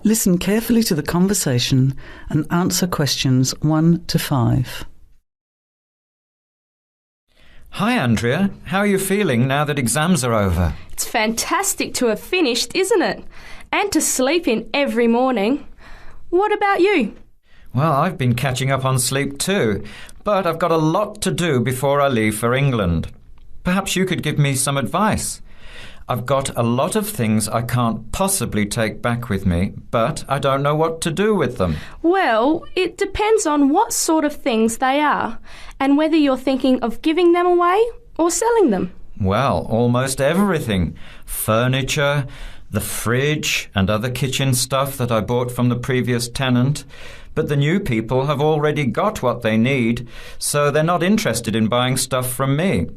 Listen carefully to the conversation and answer questions 1 to 5. Hi Andrea, how are you feeling now that exams are over? It's fantastic to have finished, isn't it? And to sleep in every morning. What about you? Well, I've been catching up on sleep too, but I've got a lot to do before I leave for England. Perhaps you could give me some advice. I've got a lot of things I can't possibly take back with me, but I don't know what to do with them. Well, it depends on what sort of things they are and whether you're thinking of giving them away or selling them. Well, almost everything. Furniture, the fridge and other kitchen stuff that I bought from the previous tenant. But the new people have already got what they need, so they're not interested in buying stuff from me.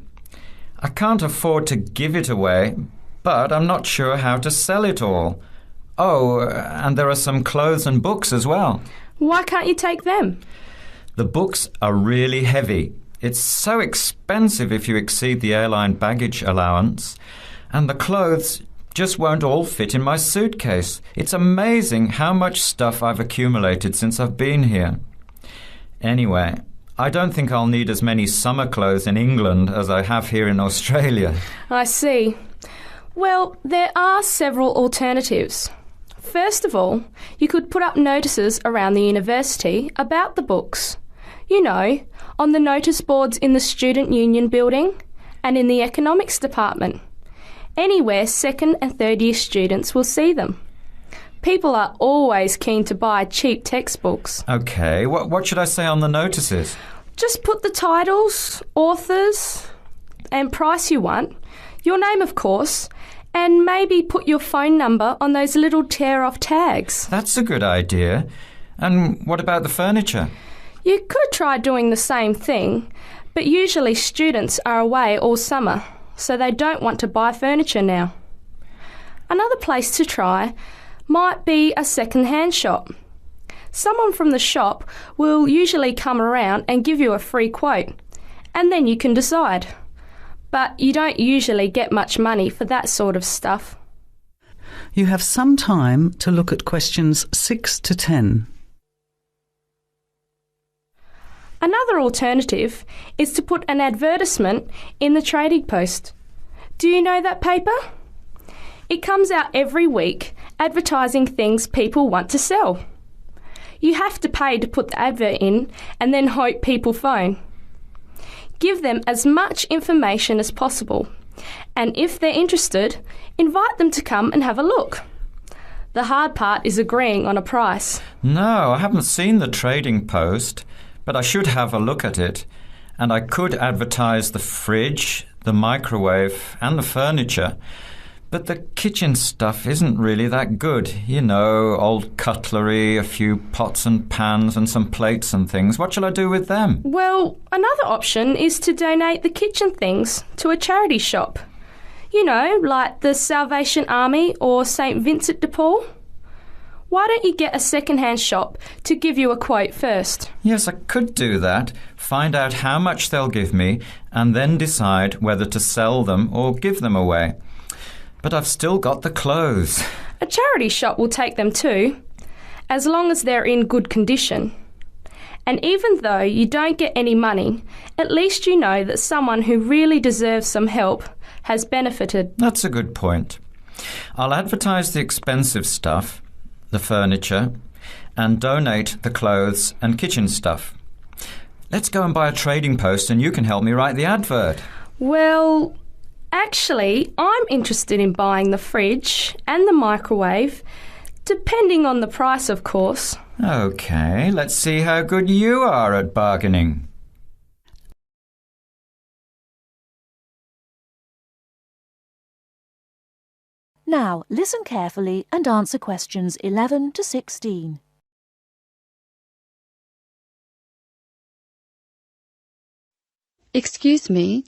I can't afford to give it away, but I'm not sure how to sell it all. Oh, and there are some clothes and books as well. Why can't you take them? The books are really heavy. It's so expensive if you exceed the airline baggage allowance. And the clothes just won't all fit in my suitcase. It's amazing how much stuff I've accumulated since I've been here. Anyway, I don't think I'll need as many summer clothes in England as I have here in Australia. I see. Well, there are several alternatives. First of all, you could put up notices around the university about the books. You know, on the notice boards in the Student Union building and in the economics department. Anywhere second and third year students will see them. People are always keen to buy cheap textbooks. OK, what should I say on the notices? Just put the titles, authors and price you want, your name of course, and maybe put your phone number on those little tear-off tags. That's a good idea. And what about the furniture? You could try doing the same thing, but usually students are away all summer, so they don't want to buy furniture now. Another place to try might be a second-hand shop. Someone from the shop will usually come around and give you a free quote, and then you can decide. But you don't usually get much money for that sort of stuff. You have some time to look at questions 6 to 10. Another alternative is to put an advertisement in the Trading Post. Do you know that paper? It comes out every week advertising things people want to sell. You have to pay to put the advert in and then hope people phone. Give them as much information as possible, and if they're interested, invite them to come and have a look. The hard part is agreeing on a price. No, I haven't seen the Trading Post, but I should have a look at it. And I could advertise the fridge, the microwave and the furniture. But the kitchen stuff isn't really that good. You know, old cutlery, a few pots and pans and some plates and things. What shall I do with them? Well, another option is to donate the kitchen things to a charity shop. You know, like the Salvation Army or St. Vincent de Paul. Why don't you get a second-hand shop to give you a quote first? Yes, I could do that. Find out how much they'll give me and then decide whether to sell them or give them away. But I've still got the clothes. A charity shop will take them too, as long as they're in good condition. And even though you don't get any money, at least you know that someone who really deserves some help has benefited. That's a good point. I'll advertise the expensive stuff, the furniture, and donate the clothes and kitchen stuff. Let's go and buy a Trading Post and you can help me write the advert. Well, actually, I'm interested in buying the fridge and the microwave, depending on the price, of course. OK, let's see how good you are at bargaining. Now, listen carefully and answer questions 11 to 16. Excuse me,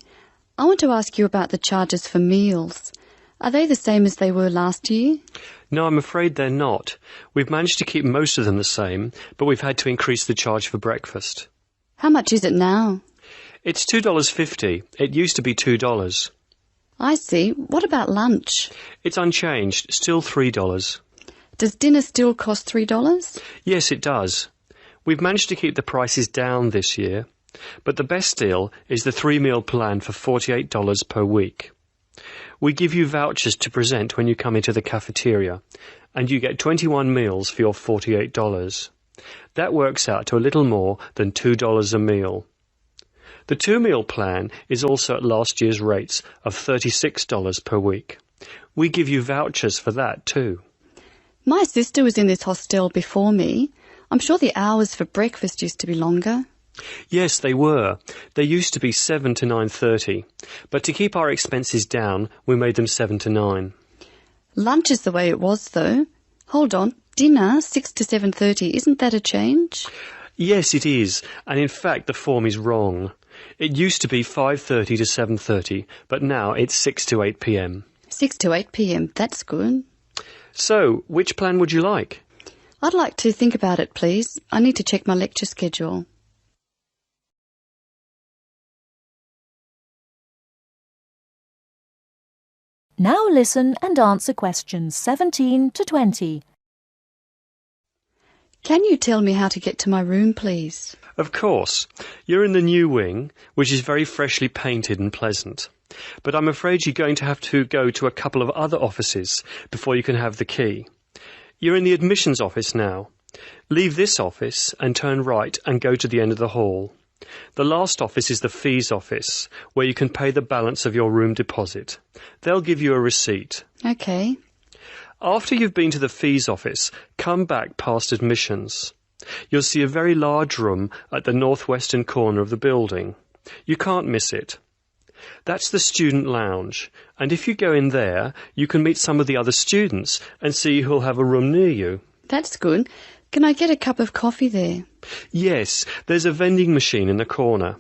I want to ask you about the charges for meals. Are they the same as they were last year? No, I'm afraid they're not. We've managed to keep most of them the same, but we've had to increase the charge for breakfast. How much is it now? It's $2.50. It used to be $2. I see. What about lunch? It's unchanged, still $3. Does dinner still cost $3? Yes, it does. We've managed to keep the prices down this year, but the best deal is the 3-meal plan for $48 per week. We give you vouchers to present when you come into the cafeteria, and you get 21 meals for your $48. That works out to a little more than $2 a meal. The 2-meal plan is also at last year's rates of $36 per week. We give you vouchers for that too. My sister was in this hostel before me. I'm sure the hours for breakfast used to be longer. Yes, they were. They used to be 7 to 9:30, but to keep our expenses down, we made them 7 to 9. Lunch is the way it was, though. Hold on, dinner, 6 to 7:30, isn't that a change? Yes, it is, and in fact the form is wrong. It used to be 5:30 to 7:30, but now it's 6 to 8 p.m. 6 to 8 p.m, that's good. So, which plan would you like? I'd like to think about it, please. I need to check my lecture schedule. Now listen and answer questions 17 to 20. Can you tell me how to get to my room, please? Of course. You're in the new wing, which is very freshly painted and pleasant. But I'm afraid you're going to have to go to a couple of other offices before you can have the key. You're in the admissions office now. Leave this office and turn right and go to the end of the hall. The last office is the fees office, where you can pay the balance of your room deposit. They'll give you a receipt. OK. After you've been to the fees office, come back past admissions. You'll see a very large room at the northwestern corner of the building. You can't miss it. That's the student lounge, and if you go in there, you can meet some of the other students and see who'll have a room near you. That's good. Can I get a cup of coffee there? Yes, there's a vending machine in the corner.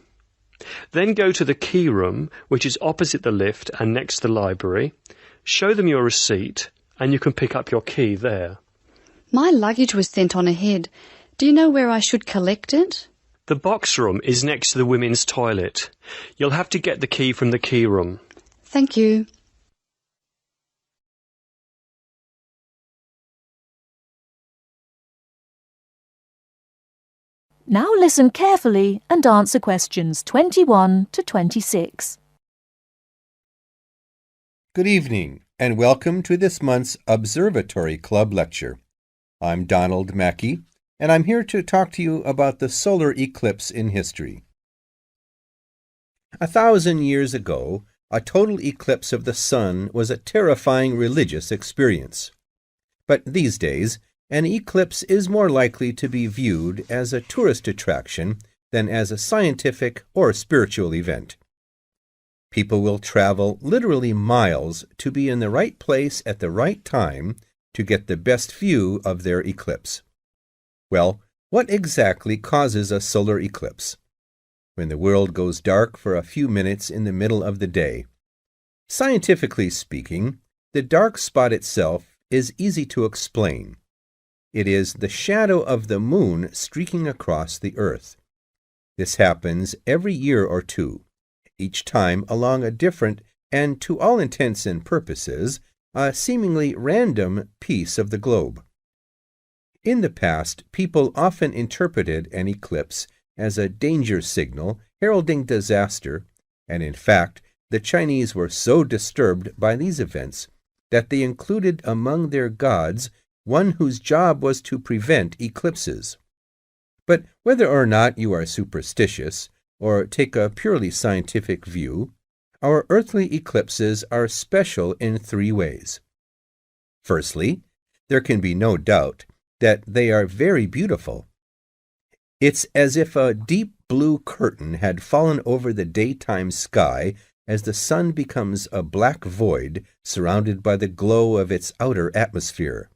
Then go to the key room, which is opposite the lift and next to the library. Show them your receipt, and you can pick up your key there. My luggage was sent on ahead. Do you know where I should collect it? The box room is next to the women's toilet. You'll have to get the key from the key room. Thank you. Now listen carefully and answer questions 21 to 26. Good evening, and welcome to this month's Observatory Club lecture. I'm Donald Mackey, and I'm here to talk to you about the solar eclipse in history. 1,000 years ago, a total eclipse of the sun was a terrifying religious experience. But these days, an eclipse is more likely to be viewed as a tourist attraction than as a scientific or spiritual event. People will travel literally miles to be in the right place at the right time to get the best view of their eclipse. Well, what exactly causes a solar eclipse? When the world goes dark for a few minutes in the middle of the day. Scientifically speaking, the dark spot itself is easy to explain. It is the shadow of the moon streaking across the earth. This happens every year or two, each time along a different and, to all intents and purposes, a seemingly random piece of the globe. In the past, people often interpreted an eclipse as a danger signal heralding disaster, and in fact, the Chinese were so disturbed by these events that they included among their gods one whose job was to prevent eclipses. But whether or not you are superstitious, or take a purely scientific view, our earthly eclipses are special in 3 ways. Firstly, there can be no doubt that they are very beautiful. It's as if a deep blue curtain had fallen over the daytime sky as the sun becomes a black void surrounded by the glow of its outer atmosphere.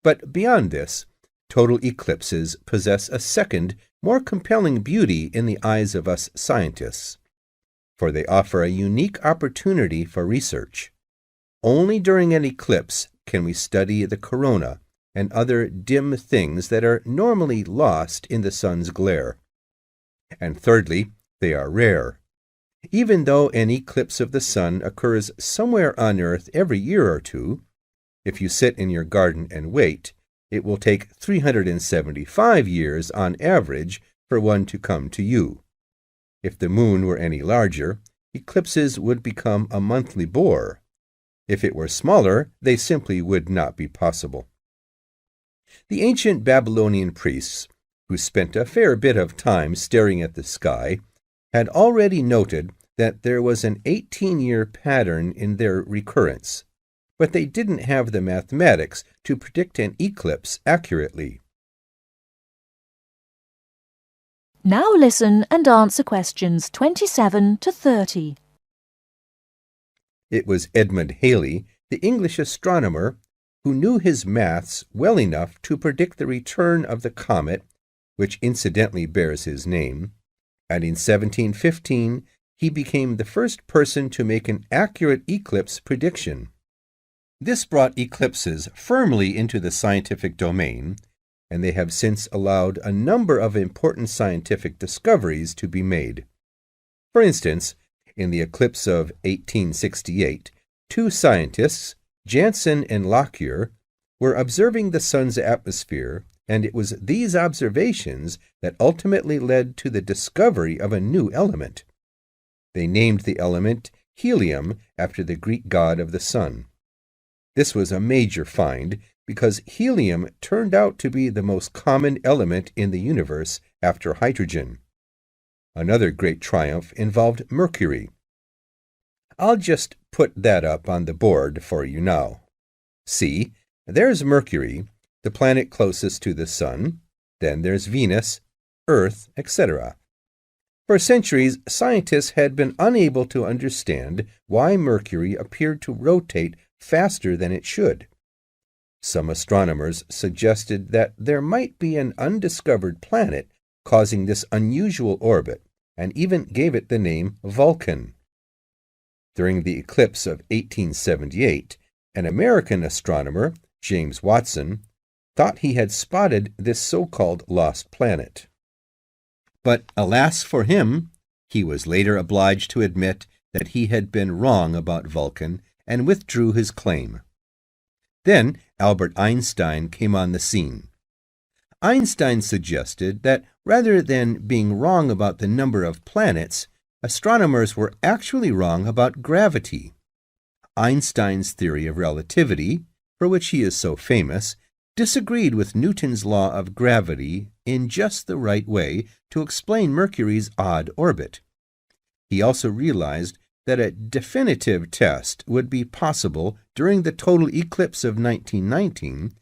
But beyond this, total eclipses possess a second, more compelling beauty in the eyes of us scientists, for they offer a unique opportunity for research. Only during an eclipse can we study the corona and other dim things that are normally lost in the sun's glare. And thirdly, they are rare. Even though an eclipse of the sun occurs somewhere on Earth every year or two, If you sit in your garden and wait, it will take 375 years on average for one to come to you. If the moon were any larger, eclipses would become a monthly bore. If it were smaller, they simply would not be possible. The ancient Babylonian priests, who spent a fair bit of time staring at the sky, had already noted that there was an 18-year pattern in their recurrence, but they didn't have the mathematics to predict an eclipse accurately. Now listen and answer questions 27 to 30. It was Edmund Halley, the English astronomer, who knew his maths well enough to predict the return of the comet, which incidentally bears his name, and in 1715 he became the first person to make an accurate eclipse prediction. This brought eclipses firmly into the scientific domain, and they have since allowed a number of important scientific discoveries to be made. For instance, in the eclipse of 1868, two scientists, Janssen and Lockyer, were observing the sun's atmosphere, and it was these observations that ultimately led to the discovery of a new element. They named the element helium after the Greek god of the sun. This was a major find because helium turned out to be the most common element in the universe after hydrogen. Another great triumph involved mercury. I'll just put that up on the board for you now. See, there's Mercury, the planet closest to the sun. Then there's Venus, Earth, etc. For centuries, scientists had been unable to understand why Mercury appeared to rotate faster than it should. Some astronomers suggested that there might be an undiscovered planet causing this unusual orbit, and even gave it the name Vulcan. During the eclipse of 1878, an American astronomer, James Watson, thought he had spotted this so-called lost planet. But alas for him, he was later obliged to admit that he had been wrong about Vulcan and withdrew his claim. Then Albert Einstein came on the scene. Einstein suggested that rather than being wrong about the number of planets, astronomers were actually wrong about gravity. Einstein's theory of relativity, for which he is so famous, disagreed with Newton's law of gravity in just the right way to explain Mercury's odd orbit. He also realized that a definitive test would be possible during the total eclipse of 1919,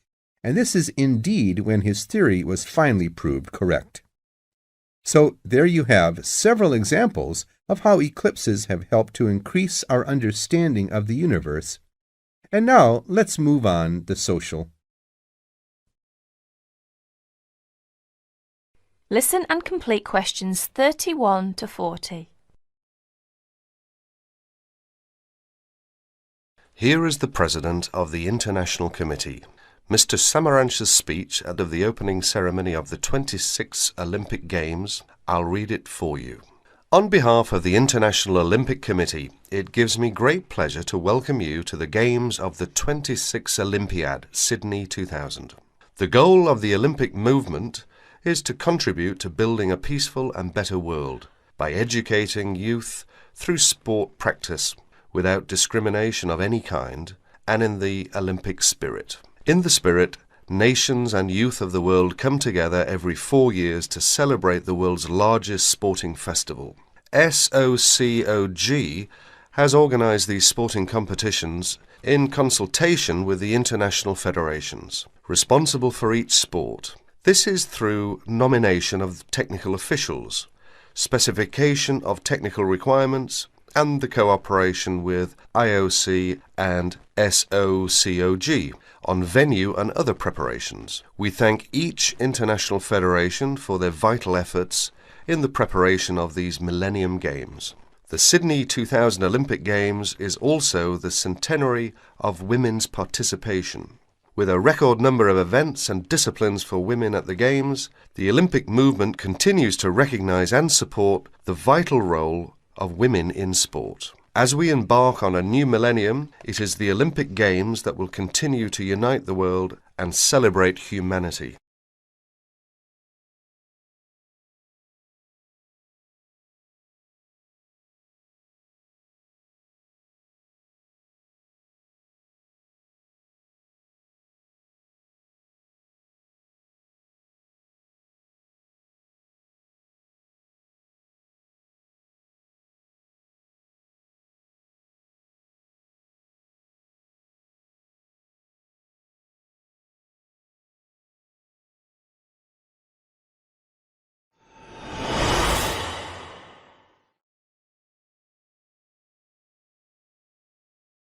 and this is indeed when his theory was finally proved correct. So there you have several examples of how eclipses have helped to increase our understanding of the universe. And now let's move on to social. Listen and complete questions 31 to 40. Here is the President of the International Committee, Mr. Samaranch's speech at the opening ceremony of the 26th Olympic Games. I'll read it for you. On behalf of the International Olympic Committee, it gives me great pleasure to welcome you to the Games of the 26th Olympiad, Sydney 2000. The goal of the Olympic movement is to contribute to building a peaceful and better world by educating youth through sport practice without discrimination of any kind and in the Olympic spirit. In the spirit, nations and youth of the world come together every 4 years to celebrate the world's largest sporting festival. SOCOG has organized these sporting competitions in consultation with the international federations responsible for each sport. This is through nomination of technical officials, specification of technical requirements, and the cooperation with IOC and SOCOG on venue and other preparations. We thank each international federation for their vital efforts in the preparation of these Millennium Games. The Sydney 2000 Olympic Games is also the centenary of women's participation. With a record number of events and disciplines for women at the Games, the Olympic movement continues to recognise and support the vital role of women in sport. As we embark on a new millennium, it is the Olympic Games that will continue to unite the world and celebrate humanity.